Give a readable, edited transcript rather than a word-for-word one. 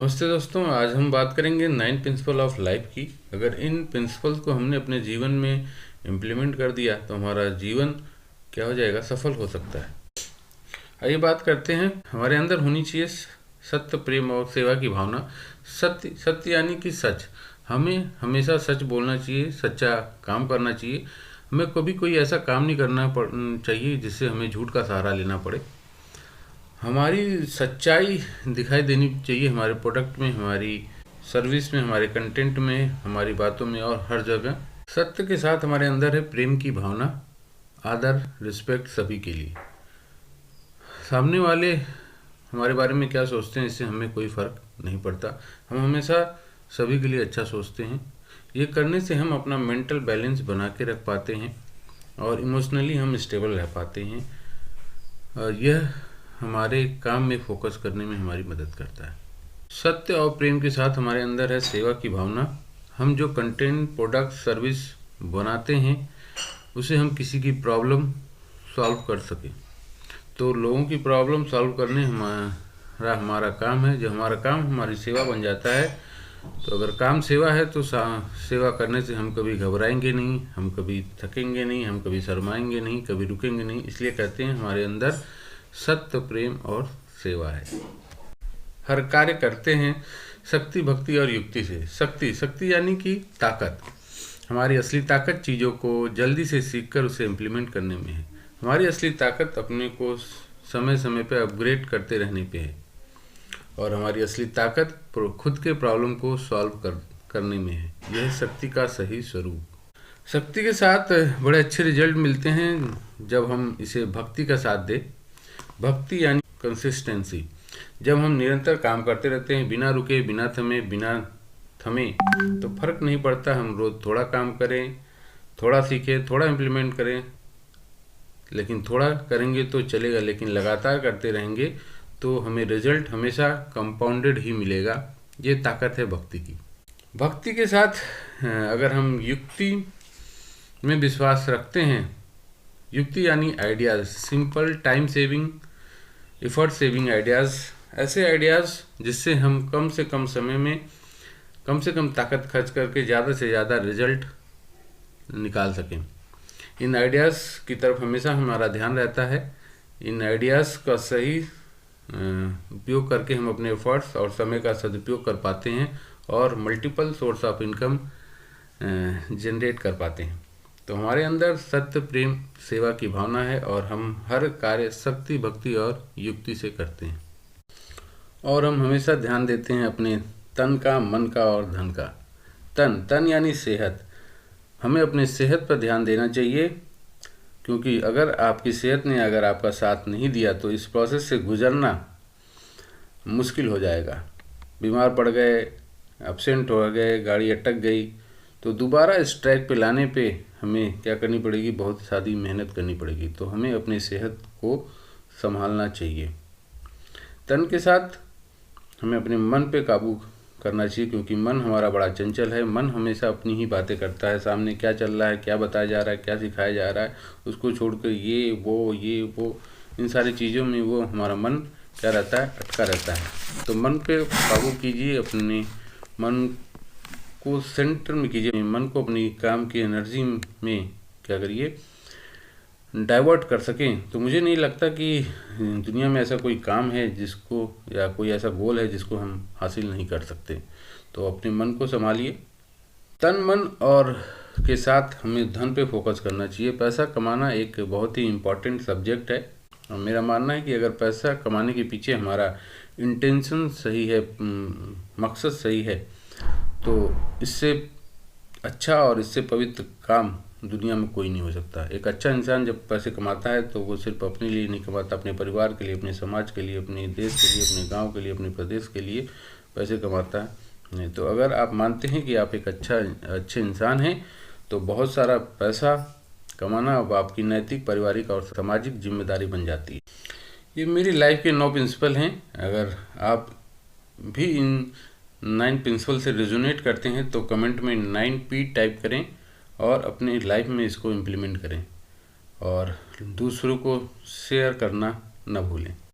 नमस्ते दोस्तों, आज हम बात करेंगे 9 प्रिंसिपल ऑफ लाइफ की। अगर इन प्रिंसिपल्स को हमने अपने जीवन में इम्प्लीमेंट कर दिया तो हमारा जीवन क्या हो जाएगा, सफल हो सकता है। आइए बात करते हैं। हमारे अंदर होनी चाहिए सत्य, प्रेम और सेवा की भावना। सत्य, सत्य यानी कि सच। हमें हमेशा सच बोलना चाहिए, सच्चा काम करना चाहिए। हमें कभी कोई ऐसा काम नहीं करना चाहिए जिससे हमें झूठ का सहारा लेना पड़े। हमारी सच्चाई दिखाई देनी चाहिए हमारे प्रोडक्ट में, हमारी सर्विस में, हमारे कंटेंट में, हमारी बातों में और हर जगह। सत्य के साथ हमारे अंदर है प्रेम की भावना, आदर, रिस्पेक्ट सभी के लिए। सामने वाले हमारे बारे में क्या सोचते हैं इससे हमें कोई फ़र्क नहीं पड़ता। हम हमेशा सभी के लिए अच्छा सोचते हैं। ये करने से हम अपना मेंटल बैलेंस बना के रख पाते हैं और इमोशनली हम स्टेबल रह पाते हैं। और यह हमारे काम में फोकस करने में हमारी मदद करता है। सत्य और प्रेम के साथ हमारे अंदर है सेवा की भावना। हम जो कंटेंट, प्रोडक्ट, सर्विस बनाते हैं उसे हम किसी की प्रॉब्लम सॉल्व कर सकें। तो लोगों की प्रॉब्लम सॉल्व करने हमारा काम है। जब हमारा काम हमारी सेवा बन जाता है, तो अगर काम सेवा है तो सेवा करने से हम कभी घबराएंगे नहीं, हम कभी थकेंगे नहीं, हम कभी शर्माएंगे नहीं, कभी रुकेंगे नहीं। इसलिए कहते हैं हमारे अंदर सत्य, प्रेम और सेवा है। हर कार्य करते हैं शक्ति, भक्ति और युक्ति से। शक्ति, शक्ति यानी कि ताकत। हमारी असली ताकत चीज़ों को जल्दी से सीखकर उसे इम्प्लीमेंट करने में है। हमारी असली ताकत अपने को समय समय पर अपग्रेड करते रहने पे है। और हमारी असली ताकत खुद के प्रॉब्लम को सॉल्व करने में है। यह शक्ति का सही स्वरूप। शक्ति के साथ बड़े अच्छे रिजल्ट मिलते हैं जब हम इसे भक्ति का साथ दें। भक्ति यानी कंसिस्टेंसी। जब हम निरंतर काम करते रहते हैं, बिना रुके, बिना थमे, तो फर्क नहीं पड़ता हम रोज़ थोड़ा काम करें, थोड़ा सीखें, थोड़ा इम्प्लीमेंट करें। लेकिन थोड़ा करेंगे तो चलेगा, लेकिन लगातार करते रहेंगे तो हमें रिजल्ट हमेशा कंपाउंडेड ही मिलेगा। ये ताकत है भक्ति की। भक्ति के साथ अगर हम युक्ति में विश्वास रखते हैं, युक्ति यानी ideas, simple, time saving, effort saving ideas, ऐसे आइडियाज़ जिससे हम कम से कम समय में कम से कम ताकत खर्च करके ज़्यादा से ज़्यादा रिजल्ट निकाल सकें। इन आइडियाज़ की तरफ हमेशा हमारा ध्यान रहता है। इन आइडियाज़ का सही उपयोग करके हम अपने एफर्ट्स और समय का सदुपयोग कर पाते हैं और multiple source of income generate कर पाते हैं। तो हमारे अंदर सत्य, प्रेम, सेवा की भावना है और हम हर कार्य शक्ति, भक्ति और युक्ति से करते हैं। और हम हमेशा ध्यान देते हैं अपने तन का, मन का और धन का। तन यानी सेहत। हमें अपने सेहत पर ध्यान देना चाहिए, क्योंकि अगर आपकी सेहत ने अगर आपका साथ नहीं दिया तो इस प्रोसेस से गुजरना मुश्किल हो जाएगा। बीमार पड़ गए, एब्सेंट हो गए, गाड़ी अटक गई, तो दोबारा इस ट्रैक पे लाने पे हमें क्या करनी पड़ेगी, बहुत सारी मेहनत करनी पड़ेगी। तो हमें अपनी सेहत को संभालना चाहिए। तन के साथ हमें अपने मन पे काबू करना चाहिए, क्योंकि मन हमारा बड़ा चंचल है। मन हमेशा अपनी ही बातें करता है। सामने क्या चल रहा है, क्या बताया जा रहा है, क्या सिखाया जा रहा है, उसको छोड़कर ये वो इन सारी चीज़ों में वो हमारा मन क्या रहता है, अटका रहता है। तो मन पे काबू कीजिए, अपने मन को सेंटर में कीजिए। मन को अपनी काम की एनर्जी में क्या करिए, डाइवर्ट कर सकें। तो मुझे नहीं लगता कि दुनिया में ऐसा कोई काम है जिसको, या कोई ऐसा गोल है जिसको हम हासिल नहीं कर सकते। तो अपने मन को संभालिए। तन, मन और के साथ हमें धन पे फोकस करना चाहिए। पैसा कमाना एक बहुत ही इम्पॉर्टेंट सब्जेक्ट है और मेरा मानना है कि अगर पैसा कमाने के पीछे हमारा इंटेंशन सही है, मकसद सही है, तो इससे अच्छा और इससे पवित्र काम दुनिया में कोई नहीं हो सकता। एक अच्छा इंसान जब पैसे कमाता है तो वो सिर्फ अपने लिए नहीं कमाता, अपने परिवार के लिए, अपने समाज के लिए, अपने देश के लिए, अपने गांव के लिए, अपने प्रदेश के लिए पैसे कमाता है। नहीं तो अगर आप मानते हैं कि आप एक अच्छे इंसान हैं, तो बहुत सारा पैसा कमाना अब आपकी नैतिक, पारिवारिक और सामाजिक जिम्मेदारी बन जाती है। ये मेरी लाइफ के 9 प्रिंसिपल हैं। अगर आप भी इन 9 प्रिंसिपल से रेजोनेट करते हैं तो कमेंट में 9P टाइप करें और अपनी लाइफ में इसको इम्प्लीमेंट करें और दूसरों को शेयर करना न भूलें।